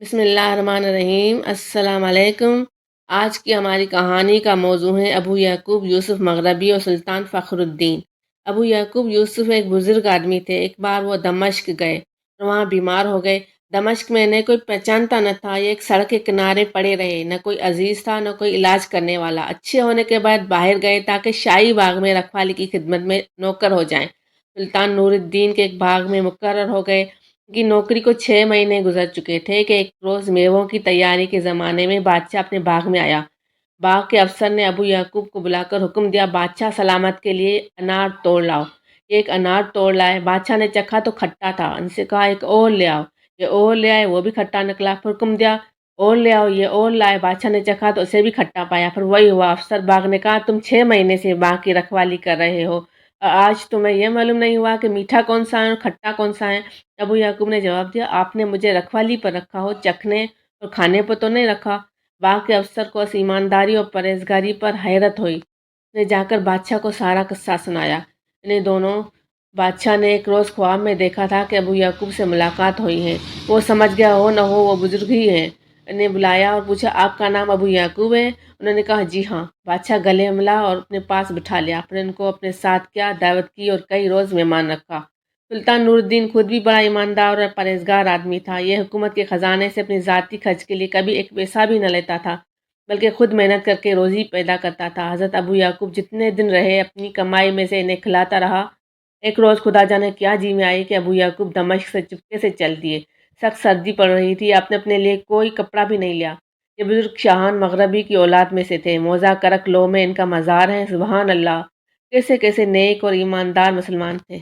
بسم اللہ الرحمن الرحیم۔ السلام علیکم۔ آج کی ہماری کہانی کا موضوع ہے ابو یعقوب یوسف مغربی اور سلطان فخر الدین۔ ابو یعقوب یوسف ایک بزرگ آدمی تھے۔ ایک بار وہ دمشق گئے اور وہاں بیمار ہو گئے۔ دمشق میں نہ کوئی پہچانتا نہ تھا، یہ ایک سڑک کے کنارے پڑے رہے، نہ کوئی عزیز تھا نہ کوئی علاج کرنے والا۔ اچھے ہونے کے بعد باہر گئے تاکہ شاہی باغ میں رکھوالی کی خدمت میں نوکر ہو جائیں۔ سلطان نور الدین کے ایک باغ میں مقرر ہو گئے کی نوکری کو 6 مہینے گزر چکے تھے کہ ایک روز میووں کی تیاری کے زمانے میں بادشاہ اپنے باغ میں آیا۔ باغ کے افسر نے ابو یعقوب کو بلا کر حکم دیا، بادشاہ سلامت کے لیے انار توڑ لاؤ۔ ایک انار توڑ لائے۔ بادشاہ نے چکھا تو کھٹا تھا، ان سے کہا ایک اور لے آؤ۔ یہ اور لے آئے، وہ بھی کھٹا نکلا۔ پھر حکم دیا اور لے آؤ، یہ اور لائے۔ بادشاہ نے چکھا تو اسے بھی کھٹا پایا۔ پھر وہی ہوا، افسر باغ نے کہا تم 6 مہینے سے باغ کی رکھوالی کر رہے ہو، آج تمہیں یہ معلوم نہیں ہوا کہ میٹھا کون سا ہے اور کھٹا کون سا ہے؟ ابو یعقوب نے جواب دیا آپ نے مجھے رکھوالی پر رکھا ہو، چکھنے اور کھانے پر تو نہیں رکھا۔ باغ کے افسر کو اس ایمانداری اور پرہیزگاری پر حیرت ہوئی۔ اس نے جا کر بادشاہ کو سارا قصہ سنایا۔ انہیں دونوں بادشاہ نے ایک روز خواب میں دیکھا تھا کہ ابو یعقوب سے ملاقات ہوئی ہے۔ وہ سمجھ گیا ہو نہ ہو وہ بزرگ ہی ہیں۔ انہیں بلایا اور پوچھا آپ کا نام ابو یعقوب ہے؟ انہوں نے کہا جی ہاں۔ بادشاہ گلے ملا اور اپنے پاس بٹھا لیا، پھر ان کو اپنے ساتھ کیا، دعوت کی اور کئی روز مہمان رکھا۔ سلطان نور الدین خود بھی بڑا ایماندار اور پرہیزگار آدمی تھا۔ یہ حکومت کے خزانے سے اپنی ذاتی خرچ کے لیے کبھی ایک پیسہ بھی نہ لیتا تھا، بلکہ خود محنت کر کے روزی پیدا کرتا تھا۔ حضرت ابو یعقوب جتنے دن رہے اپنی کمائی میں سے انہیں کھلاتا رہا۔ ایک روز خدا جانے کیا جی میں آئی کہ ابو یعقوب دمشق سے چپکے سے چل دیے۔ سخت سردی پڑ رہی تھی، آپ نے اپنے لیے کوئی کپڑا بھی نہیں لیا۔ یہ بزرگ شاہان مغربی کی اولاد میں سے تھے۔ موزہ کرک لوح میں ان کا مزار ہے۔ سبحان اللہ، کیسے کیسے نیک اور ایماندار مسلمان تھے۔